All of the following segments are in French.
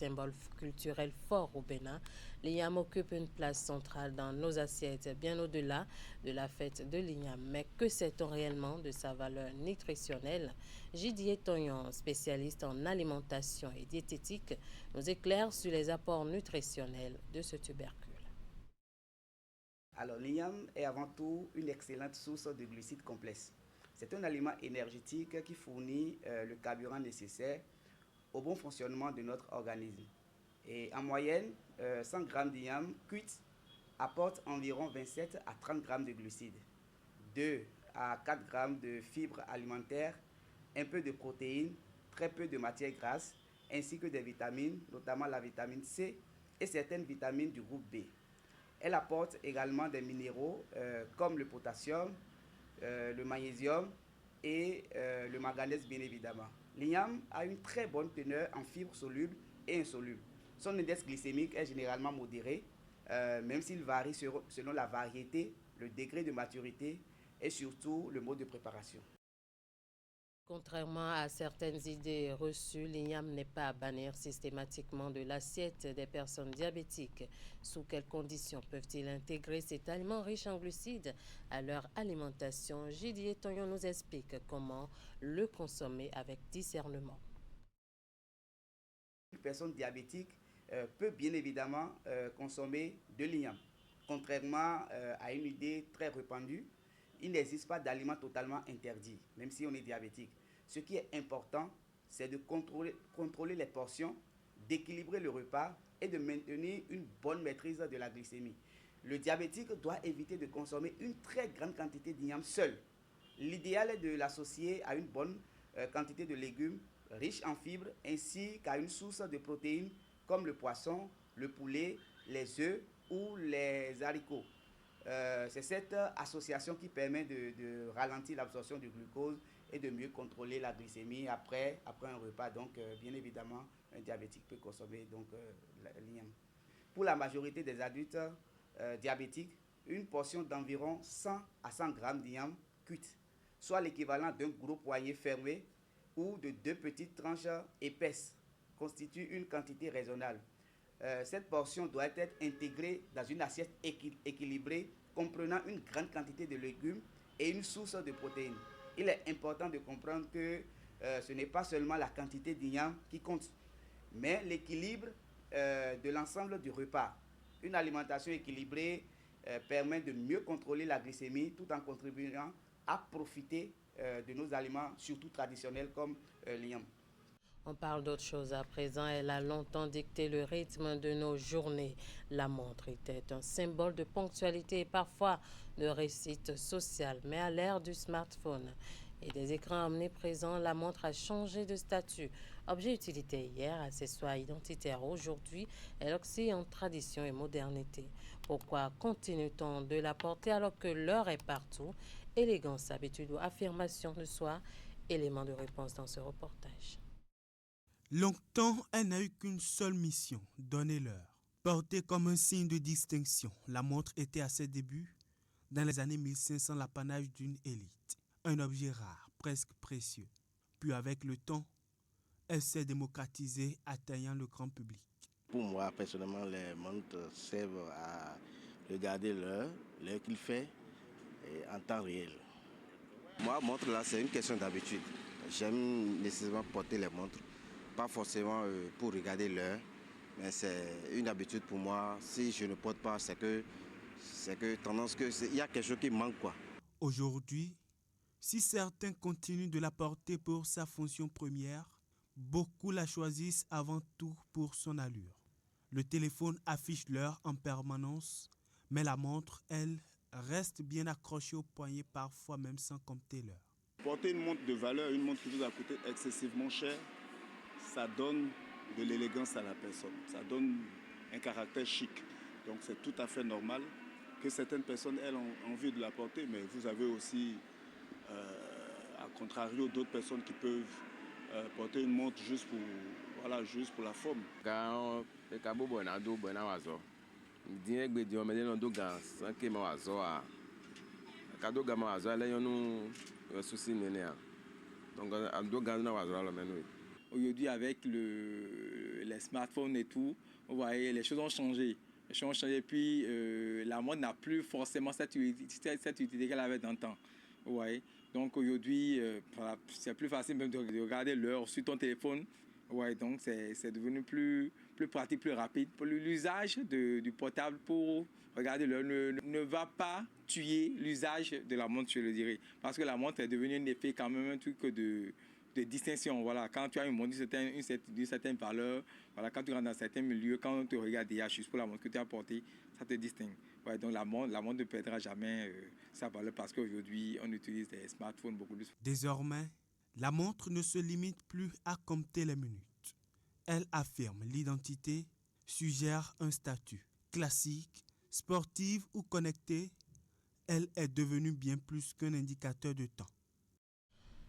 Symbole culturel fort au Bénin, l'igname occupe une place centrale dans nos assiettes, bien au-delà de la fête de l'igname. Mais que sait-on réellement de sa valeur nutritionnelle? Didier Tognon, spécialiste en alimentation et diététique, nous éclaire sur les apports nutritionnels de ce tubercule. Alors, l'igname est avant tout une excellente source de glucides complexes. C'est un aliment énergétique qui fournit le carburant nécessaire au bon fonctionnement de notre organisme. Et en moyenne, 100 g d'igname cuite apporte environ 27 à 30 g de glucides, 2 à 4 g de fibres alimentaires, un peu de protéines, très peu de matières grasses, ainsi que des vitamines, notamment la vitamine C et certaines vitamines du groupe B. Elle apporte également des minéraux comme le potassium, le magnésium et le manganèse bien évidemment. L'igname a une très bonne teneur en fibres solubles et insolubles. Son index glycémique est généralement modéré, même s'il varie selon la variété, le degré de maturité et surtout le mode de préparation. Contrairement à certaines idées reçues, l'igname n'est pas à bannir systématiquement de l'assiette des personnes diabétiques. Sous quelles conditions peuvent-ils intégrer cet aliment riche en glucides à leur alimentation? Didier Tognon nous explique comment le consommer avec discernement. Une personne diabétique peut bien évidemment consommer de l'igname. Contrairement à une idée très répandue, il n'existe pas d'aliment totalement interdit, même si on est diabétique. Ce qui est important, c'est de contrôler les portions, d'équilibrer le repas et de maintenir une bonne maîtrise de la glycémie. Le diabétique doit éviter de consommer une très grande quantité d'igname seul. L'idéal est de l'associer à une bonne quantité de légumes riches en fibres ainsi qu'à une source de protéines comme le poisson, le poulet, les œufs ou les haricots. C'est cette association qui permet de ralentir l'absorption du glucose et de mieux contrôler la glycémie après un repas. Donc, bien évidemment, un diabétique peut consommer l'igname. Pour la majorité des adultes diabétiques, une portion d'environ 100 à 100 g d'igname cuite, soit l'équivalent d'un gros poignet fermé ou de 2 petites tranches épaisses, constitue une quantité raisonnable. Cette portion doit être intégrée dans une assiette équilibrée comprenant une grande quantité de légumes et une source de protéines. Il est important de comprendre que ce n'est pas seulement la quantité d'igname qui compte, mais l'équilibre de l'ensemble du repas. Une alimentation équilibrée permet de mieux contrôler la glycémie tout en contribuant à profiter de nos aliments, surtout traditionnels comme l'igname. On parle d'autre chose à présent. Elle a longtemps dicté le rythme de nos journées. La montre était un symbole de ponctualité et parfois de réussite sociale. Mais à l'ère du smartphone et des écrans omniprésents, la montre a changé de statut. Objet utilitaire hier, accessoire identitaire aujourd'hui, elle oscille entre tradition et modernité. Pourquoi continue-t-on de la porter alors que l'heure est partout? Élégance, habitude ou affirmation de soi? Élément de réponse dans ce reportage. Longtemps, elle n'a eu qu'une seule mission, donner l'heure. Portée comme un signe de distinction, la montre était à ses débuts, dans les années 1500, l'apanage d'une élite. Un objet rare, presque précieux. Puis avec le temps, elle s'est démocratisée, atteignant le grand public. Pour moi, personnellement, les montres servent à regarder l'heure qu'il fait en temps réel. Moi, montre là, c'est une question d'habitude. J'aime nécessairement porter les montres. Pas forcément pour regarder l'heure, mais c'est une habitude pour moi. Si je ne porte pas, c'est que il y a quelque chose qui manque, quoi. Aujourd'hui, si certains continuent de la porter pour sa fonction première, beaucoup la choisissent avant tout pour son allure. Le téléphone affiche l'heure en permanence, mais la montre, elle, reste bien accrochée au poignet, parfois même sans compter l'heure. Porter une montre de valeur, une montre qui vous a coûté excessivement cher, ça donne de l'élégance à la personne, ça donne un caractère chic. Donc c'est tout à fait normal que certaines personnes, elles, ont envie de la porter, mais vous avez aussi, à contrario, d'autres personnes qui peuvent porter une montre juste pour la forme. aujourd'hui avec les smartphones et tout, vous voyez, les choses ont changé. Les choses ont changé, puis la mode n'a plus forcément cette utilité qu'elle avait dans le temps. Vous voyez. Donc aujourd'hui, c'est plus facile même de regarder l'heure sur ton téléphone. Ouais, donc c'est devenu plus pratique, plus rapide. L'usage du portable pour regarder l'heure ne va pas tuer l'usage de la montre, je le dirais. Parce que la montre est devenue un effet quand même un truc de distinction. Voilà, quand tu as une montre d'une certaine valeur, voilà, quand tu rentres dans certains milieux, quand on te regarde déjà juste pour la montre que tu as portée, ça te distingue. Ouais, donc la montre ne perdra jamais sa valeur parce qu'aujourd'hui, on utilise des smartphones beaucoup plus. Désormais, la montre ne se limite plus à compter les minutes. Elle affirme l'identité, suggère un statut. Classique, sportive ou connectée, elle est devenue bien plus qu'un indicateur de temps.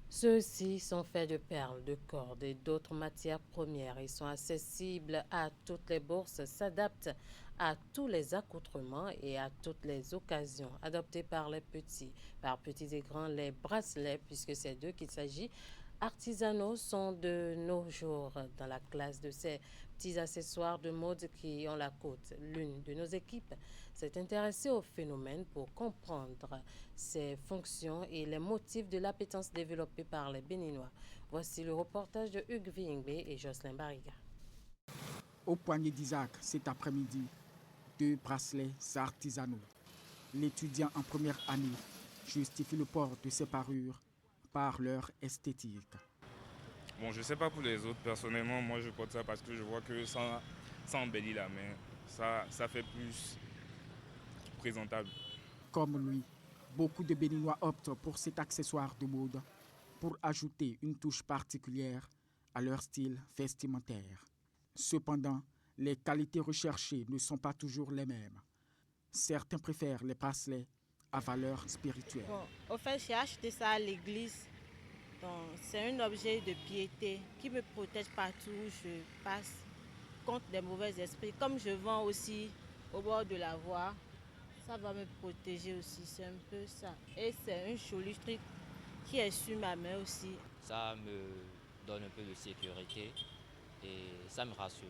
Ceux-ci sont faits de perles, de cordes et d'autres matières premières. Ils sont accessibles à toutes les bourses, s'adaptent à tous les accoutrements et à toutes les occasions. Adoptés par les petits, par petits et grands, les bracelets, puisque c'est d'eux qu'il s'agit, artisanaux sont de nos jours dans la classe de ces petits accessoires de mode qui ont la côte. L'une de nos équipes s'est intéressée au phénomène pour comprendre ses fonctions et les motifs de l'appétence développée par les Béninois. Voici le reportage de Hugues Vingbe et Jocelyn Bariga. Au poignet d'Isaac cet après-midi, 2 bracelets artisanaux. L'étudiant en première année justifie le port de ses parures par leur esthétique. Bon, je ne sais pas pour les autres. Personnellement, moi, je porte ça parce que je vois que ça embellit la main. Ça fait plus présentable. Comme lui, beaucoup de Béninois optent pour cet accessoire de mode pour ajouter une touche particulière à leur style vestimentaire. Cependant, les qualités recherchées ne sont pas toujours les mêmes. Certains préfèrent les bracelets à valeur spirituelle. Bon, au fait, j'ai acheté ça à l'église. C'est un objet de piété qui me protège partout où je passe contre les mauvais esprits. Comme je vends aussi au bord de la voie, ça va me protéger aussi, c'est un peu ça. Et c'est un joli truc qui est sur ma main aussi. Ça me donne un peu de sécurité et ça me rassure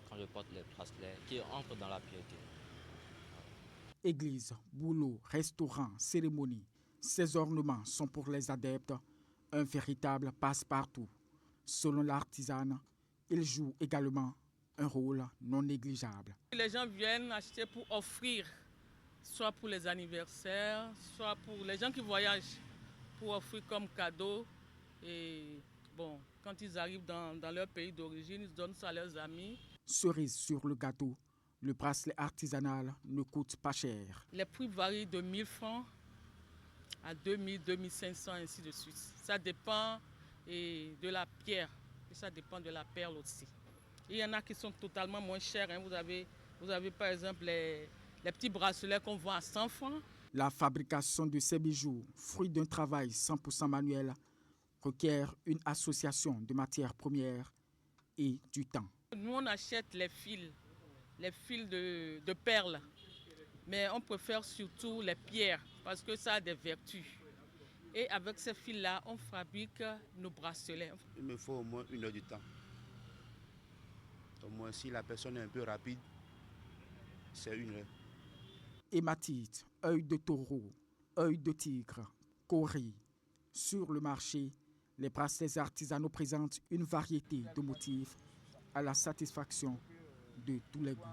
quand je porte les bracelets qui entrent dans la piété. Église, boulot, restaurant, cérémonie, ces ornements sont pour les adeptes un véritable passe-partout. Selon l'artisane, il joue également un rôle non négligeable. Les gens viennent acheter pour offrir, soit pour les anniversaires, soit pour les gens qui voyagent, pour offrir comme cadeau. Et bon, quand ils arrivent dans leur pays d'origine, ils donnent ça à leurs amis. Cerise sur le gâteau, le bracelet artisanal ne coûte pas cher. Les prix varient de 1000 francs à 2000, 2500, ainsi de suite. Ça dépend de la pierre et ça dépend de la perle aussi. Il y en a qui sont totalement moins chers. Vous avez par exemple les petits bracelets qu'on vend à 100 francs. La fabrication de ces bijoux, fruit d'un travail 100% manuel, requiert une association de matières premières et du temps. Nous, on achète les fils de perles, mais on préfère surtout les pierres parce que ça a des vertus. Et avec ces fils-là, on fabrique nos bracelets. Il me faut au moins 1 heure de temps. Au moins, si la personne est un peu rapide, c'est 1 heure. Hématite, œil de taureau, œil de tigre, cori. Sur le marché, les bracelets artisanaux présentent une variété de motifs à la satisfaction de tous les goûts.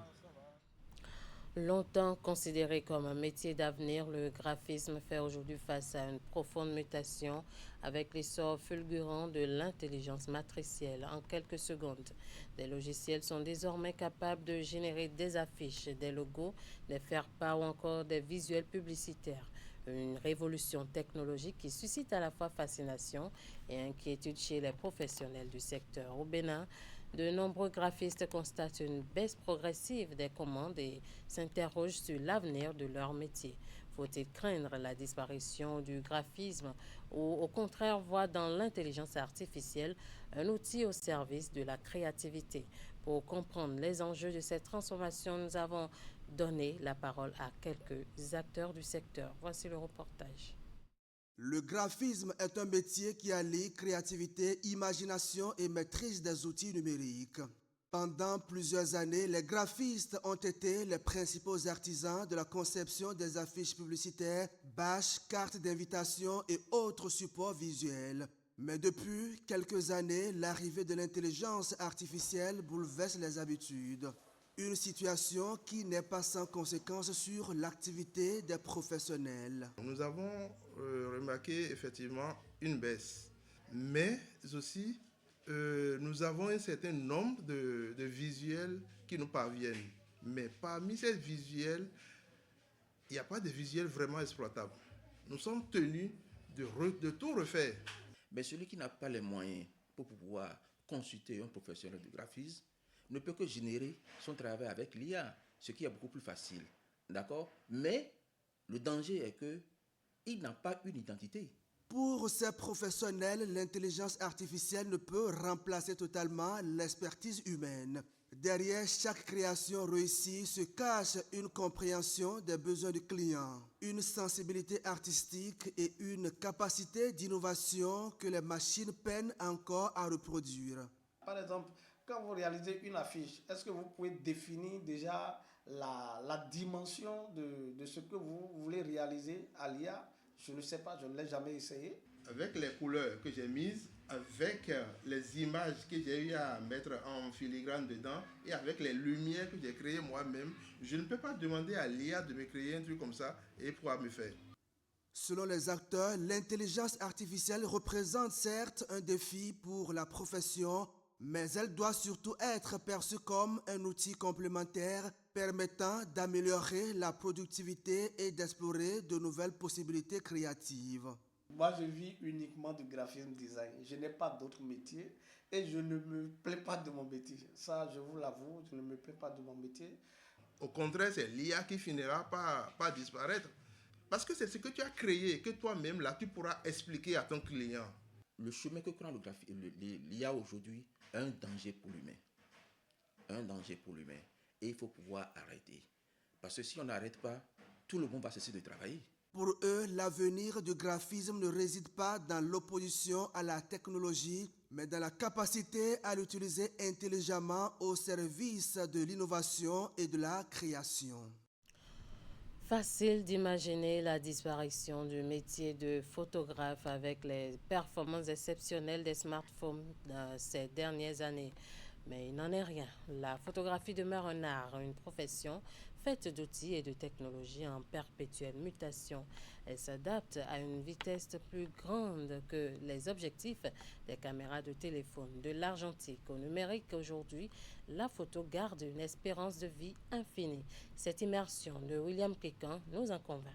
Longtemps considéré comme un métier d'avenir, le graphisme fait aujourd'hui face à une profonde mutation avec l'essor fulgurant de l'intelligence matricielle. En quelques secondes, des logiciels sont désormais capables de générer des affiches, des logos, des faire-part ou encore des visuels publicitaires. Une révolution technologique qui suscite à la fois fascination et inquiétude chez les professionnels du secteur. Au Bénin, de nombreux graphistes constatent une baisse progressive des commandes et s'interrogent sur l'avenir de leur métier. Faut-il craindre la disparition du graphisme ou au contraire voir dans l'intelligence artificielle un outil au service de la créativité? Pour comprendre les enjeux de cette transformation, nous avons donné la parole à quelques acteurs du secteur. Voici le reportage. Le graphisme est un métier qui allie créativité, imagination et maîtrise des outils numériques. Pendant plusieurs années, les graphistes ont été les principaux artisans de la conception des affiches publicitaires, bâches, cartes d'invitation et autres supports visuels. Mais depuis quelques années, l'arrivée de l'intelligence artificielle bouleverse les habitudes. Une situation qui n'est pas sans conséquence sur l'activité des professionnels. Nous avons remarqué effectivement une baisse, mais aussi nous avons un certain nombre de visuels qui nous parviennent. Mais parmi ces visuels, il n'y a pas de visuels vraiment exploitables. Nous sommes tenus de tout refaire. Mais celui qui n'a pas les moyens pour pouvoir consulter un professionnel de graphisme ne peut que générer son travail avec l'IA, ce qui est beaucoup plus facile. D'accord? Mais le danger est qu'il n'a pas une identité. Pour ces professionnels, l'intelligence artificielle ne peut remplacer totalement l'expertise humaine. Derrière chaque création réussie se cache une compréhension des besoins du client, une sensibilité artistique et une capacité d'innovation que les machines peinent encore à reproduire. Par exemple, quand vous réalisez une affiche, est-ce que vous pouvez définir déjà la dimension de ce que vous voulez réaliser à l'IA? Je ne sais pas, je ne l'ai jamais essayé. Avec les couleurs que j'ai mises, avec les images que j'ai eu à mettre en filigrane dedans et avec les lumières que j'ai créées moi-même, je ne peux pas demander à l'IA de me créer un truc comme ça et pouvoir me faire. Selon les acteurs, l'intelligence artificielle représente certes un défi pour la profession, mais elle doit surtout être perçue comme un outil complémentaire permettant d'améliorer la productivité et d'explorer de nouvelles possibilités créatives. Moi, je vis uniquement du graphisme design. Je n'ai pas d'autre métier et je ne me plais pas de mon métier. Ça, je vous l'avoue, je ne me plais pas de mon métier. Au contraire, c'est l'IA qui finira par disparaître. Parce que c'est ce que tu as créé, que toi-même, là, tu pourras expliquer à ton client. Le chemin que prend l'IA aujourd'hui est un danger pour l'humain. Un danger pour l'humain. Et il faut pouvoir arrêter. Parce que si on n'arrête pas, tout le monde va cesser de travailler. Pour eux, l'avenir du graphisme ne réside pas dans l'opposition à la technologie, mais dans la capacité à l'utiliser intelligemment au service de l'innovation et de la création. Facile d'imaginer la disparition du métier de photographe avec les performances exceptionnelles des smartphones ces dernières années. Mais il n'en est rien. La photographie demeure un art, une profession faite d'outils et de technologies en perpétuelle mutation. Elle s'adapte à une vitesse plus grande que les objectifs des caméras de téléphone. De l'argentique au numérique aujourd'hui, la photo garde une espérance de vie infinie. Cette immersion de William Kékan nous en convainc.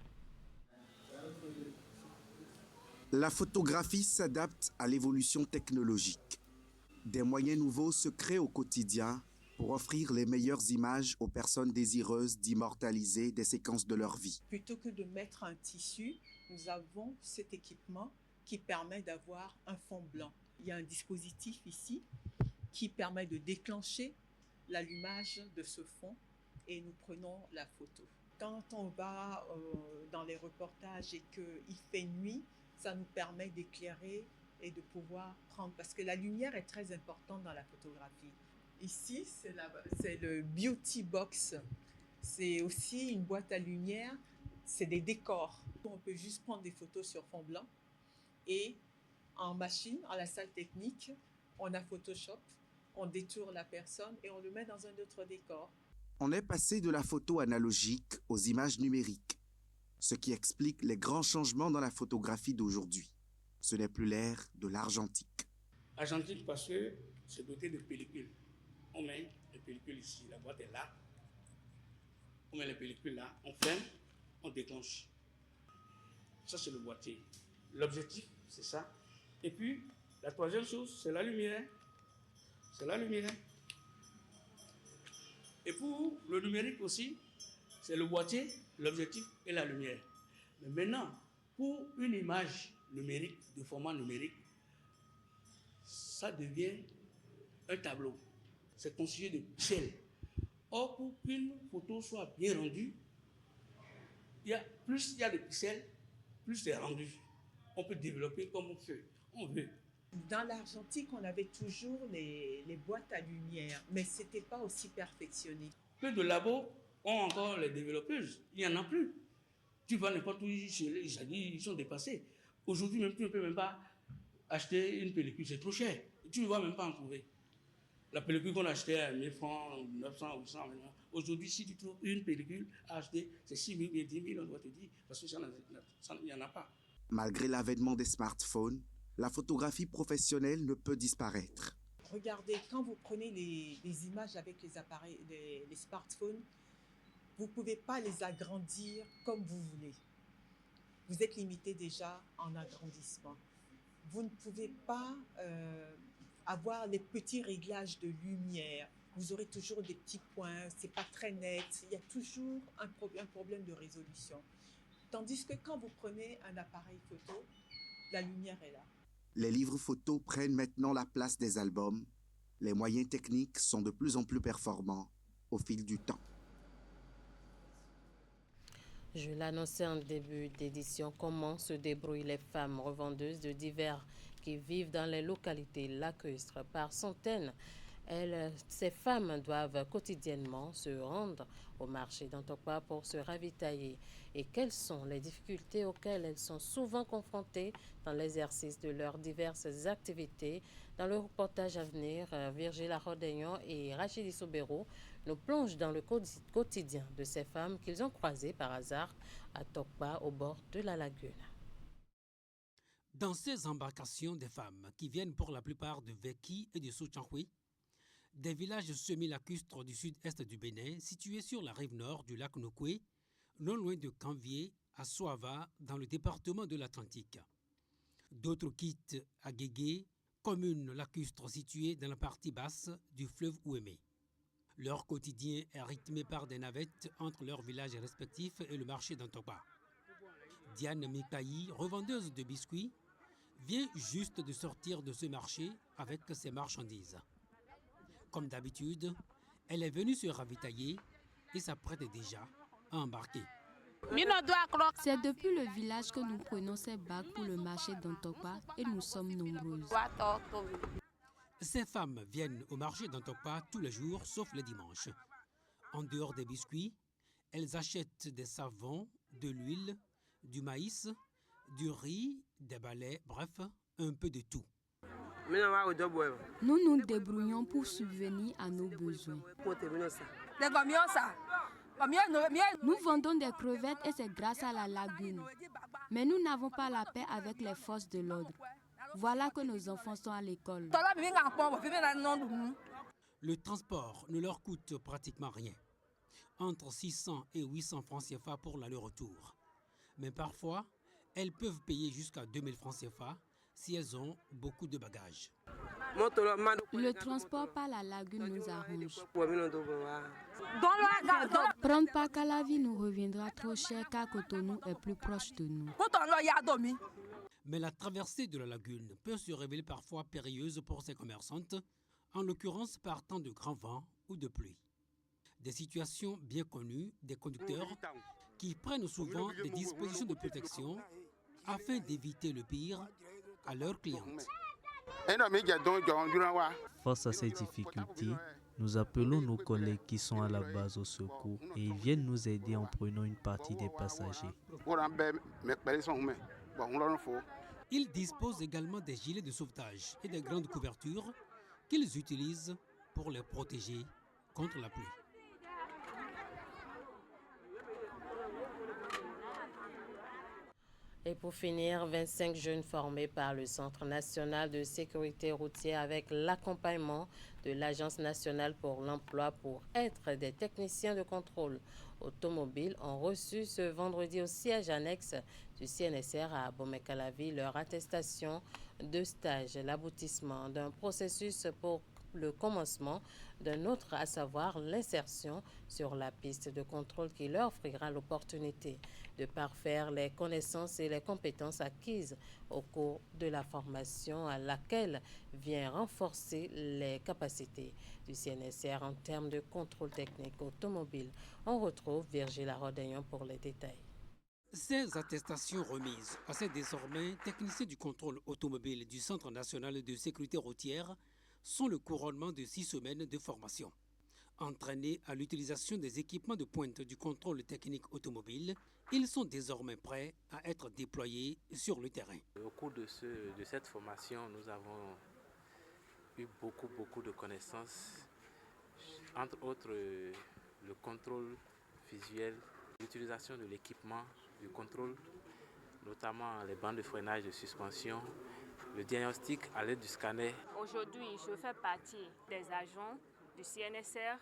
La photographie s'adapte à l'évolution technologique. Des moyens nouveaux se créent au quotidien pour offrir les meilleures images aux personnes désireuses d'immortaliser des séquences de leur vie. Plutôt que de mettre un tissu, nous avons cet équipement qui permet d'avoir un fond blanc. Il y a un dispositif ici qui permet de déclencher l'allumage de ce fond et nous prenons la photo. Quand on va dans les reportages et qu'il fait nuit, ça nous permet d'éclairer et de pouvoir prendre, parce que la lumière est très importante dans la photographie. Ici, c'est le Beauty Box. C'est aussi une boîte à lumière, c'est des décors. On peut juste prendre des photos sur fond blanc et en machine, à la salle technique, on a Photoshop, on détourne la personne et on le met dans un autre décor. On est passé de la photo analogique aux images numériques, ce qui explique les grands changements dans la photographie d'aujourd'hui. Ce n'est plus l'ère de l'argentique. Argentique parce que c'est doté de pellicules. On met les pellicules ici, la boîte est là. On met les pellicules là, on ferme, on déclenche. Ça, c'est le boîtier. L'objectif, c'est ça. Et puis, la troisième chose, c'est la lumière. C'est la lumière. Et pour le numérique aussi, c'est le boîtier, l'objectif et la lumière. Mais maintenant, pour une image numérique, de format numérique, ça devient un tableau. C'est constitué de pixels. Or, pour qu'une photo soit bien rendue, plus il y a de pixels, plus c'est rendu. on peut développer comme on veut. Dans l'argentique, on avait toujours les boîtes à lumière, mais ce n'était pas aussi perfectionné. Peu de labos ont encore les développeuses. Il n'y en a plus. Tu vas n'importe où, ils sont dépassés. Aujourd'hui, même, tu ne peux même pas acheter une pellicule, c'est trop cher. Tu ne vas même pas en trouver. La pellicule qu'on achetait à 1000 francs, 900, 800, aujourd'hui, si tu trouves une pellicule à acheter, c'est 6 000, 10 000, on doit te dire, parce qu'il n'y en a pas. Malgré l'avènement des smartphones, la photographie professionnelle ne peut disparaître. Regardez, quand vous prenez les images avec les appareils, les smartphones, vous ne pouvez pas les agrandir comme vous voulez. Vous êtes limité déjà en agrandissement. Vous ne pouvez pas avoir les petits réglages de lumière. Vous aurez toujours des petits points, c'est pas très net. Il y a toujours un problème de résolution. Tandis que quand vous prenez un appareil photo, la lumière est là. Les livres photos prennent maintenant la place des albums. Les moyens techniques sont de plus en plus performants au fil du temps. Je l'annonçais en début d'édition, comment se débrouillent les femmes revendeuses de divers qui vivent dans les localités lacustres par centaines. Ces femmes doivent quotidiennement se rendre au marché d'Antokwa pour se ravitailler. Et quelles sont les difficultés auxquelles elles sont souvent confrontées dans l'exercice de leurs diverses activités? Dans le reportage à venir, Virgile Arodegnon et Rachidi Sobero nous plongent dans le quotidien de ces femmes qu'ils ont croisées par hasard à Tokpa, au bord de la lagune. Dans ces embarcations des femmes qui viennent pour la plupart de Veki et de Sochankwi, des villages semi-lacustres du sud-est du Bénin, situés sur la rive nord du lac Nokwe, non loin de Canvier, à Soava, dans le département de l'Atlantique. D'autres quittent à Guégué, commune lacustre située dans la partie basse du fleuve Ouémé. Leur quotidien est rythmé par des navettes entre leurs villages respectifs et le marché d'Antokwa. Diane Mikaï, revendeuse de biscuits, vient juste de sortir de ce marché avec ses marchandises. Comme d'habitude, elle est venue se ravitailler et s'apprête déjà à embarquer. C'est depuis le village que nous prenons ces bagues pour le marché d'Antokwa et nous sommes nombreuses. Ces femmes viennent au marché d'Antokwa tous les jours, sauf les dimanches. En dehors des biscuits, elles achètent des savons, de l'huile, du maïs, du riz, des balais, bref, un peu de tout. Nous nous débrouillons pour subvenir à nos besoins. Nous vendons des crevettes et c'est grâce à la lagune. Mais nous n'avons pas la paix avec les forces de l'ordre. Voilà que nos enfants sont à l'école. Le transport ne leur coûte pratiquement rien. Entre 600 et 800 francs CFA pour l'aller-retour. Mais parfois, elles peuvent payer jusqu'à 2000 francs CFA si elles ont beaucoup de bagages. Le transport par la lagune nous arrange. Prendre par Calavi nous reviendra trop cher car Cotonou est plus proche de nous. Mais la traversée de la lagune peut se révéler parfois périlleuse pour ces commerçantes, en l'occurrence par temps de grand vent ou de pluie. Des situations bien connues des conducteurs qui prennent souvent des dispositions de protection afin d'éviter le pire à leurs clientes. Face à ces difficultés, nous appelons nos collègues qui sont à la base au secours et ils viennent nous aider en prenant une partie des passagers. Ils disposent également des gilets de sauvetage et des grandes couvertures qu'ils utilisent pour les protéger contre la pluie. Et pour finir, 25 jeunes formés par le Centre national de sécurité routière avec l'accompagnement de l'Agence nationale pour l'emploi pour être des techniciens de contrôle automobile ont reçu ce vendredi au siège annexe du CNSR à Abomey-Calavi leur attestation de stage, l'aboutissement d'un processus pour le commencement d'un autre, à savoir l'insertion sur la piste de contrôle qui leur offrira l'opportunité de parfaire les connaissances et les compétences acquises au cours de la formation à laquelle vient renforcer les capacités du CNSR en termes de contrôle technique automobile. On retrouve Virgile Arodegnon pour les détails. Ces attestations remises à ces désormais techniciens du contrôle automobile du Centre national de sécurité routière sont le couronnement de 6 semaines de formation. Entraînés à l'utilisation des équipements de pointe du contrôle technique automobile, ils sont désormais prêts à être déployés sur le terrain. Au cours de cette formation, nous avons eu beaucoup de connaissances, entre autres le contrôle visuel, l'utilisation de l'équipement du contrôle, notamment les bandes de freinage de suspension, le diagnostic à l'aide du scanner. Aujourd'hui, je fais partie des agents du CNSR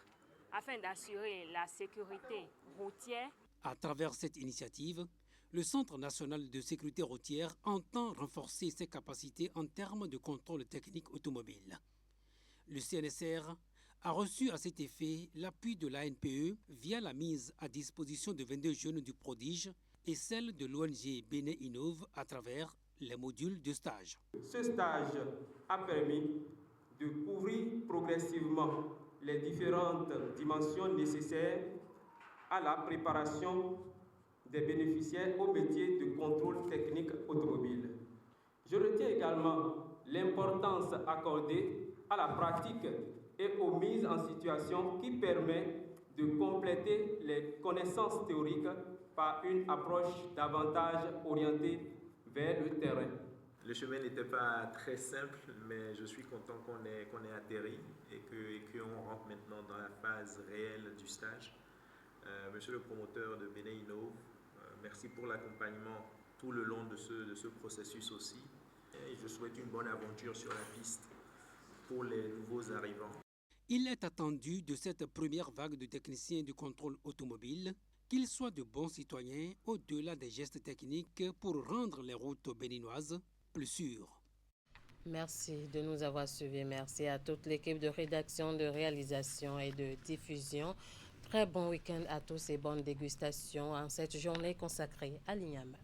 afin d'assurer la sécurité routière. À travers cette initiative, le Centre national de sécurité routière entend renforcer ses capacités en termes de contrôle technique automobile. Le CNSR a reçu à cet effet l'appui de l'ANPE via la mise à disposition de 22 jeunes du prodige et celle de l'ONG Bénin Innove à travers les modules de stage. Ce stage a permis de couvrir progressivement les différentes dimensions nécessaires à la préparation des bénéficiaires au métier de contrôle technique automobile. Je retiens également l'importance accordée à la pratique et aux mises en situation qui permet de compléter les connaissances théoriques par une approche davantage orientée vers le terrain. Le chemin n'était pas très simple, mais je suis content qu'on ait atterri et qu'on rentre maintenant dans la phase réelle du stage. Monsieur le promoteur de Bénin Innove, merci pour l'accompagnement tout le long de ce processus aussi. Et je souhaite une bonne aventure sur la piste pour les nouveaux arrivants. Il est attendu de cette première vague de techniciens du contrôle automobile qu'ils soient de bons citoyens au-delà des gestes techniques pour rendre les routes béninoises plus sûres. Merci de nous avoir suivis. Merci à toute l'équipe de rédaction, de réalisation et de diffusion. Très bon week-end à tous et bonne dégustation en cette journée consacrée à l'Igname.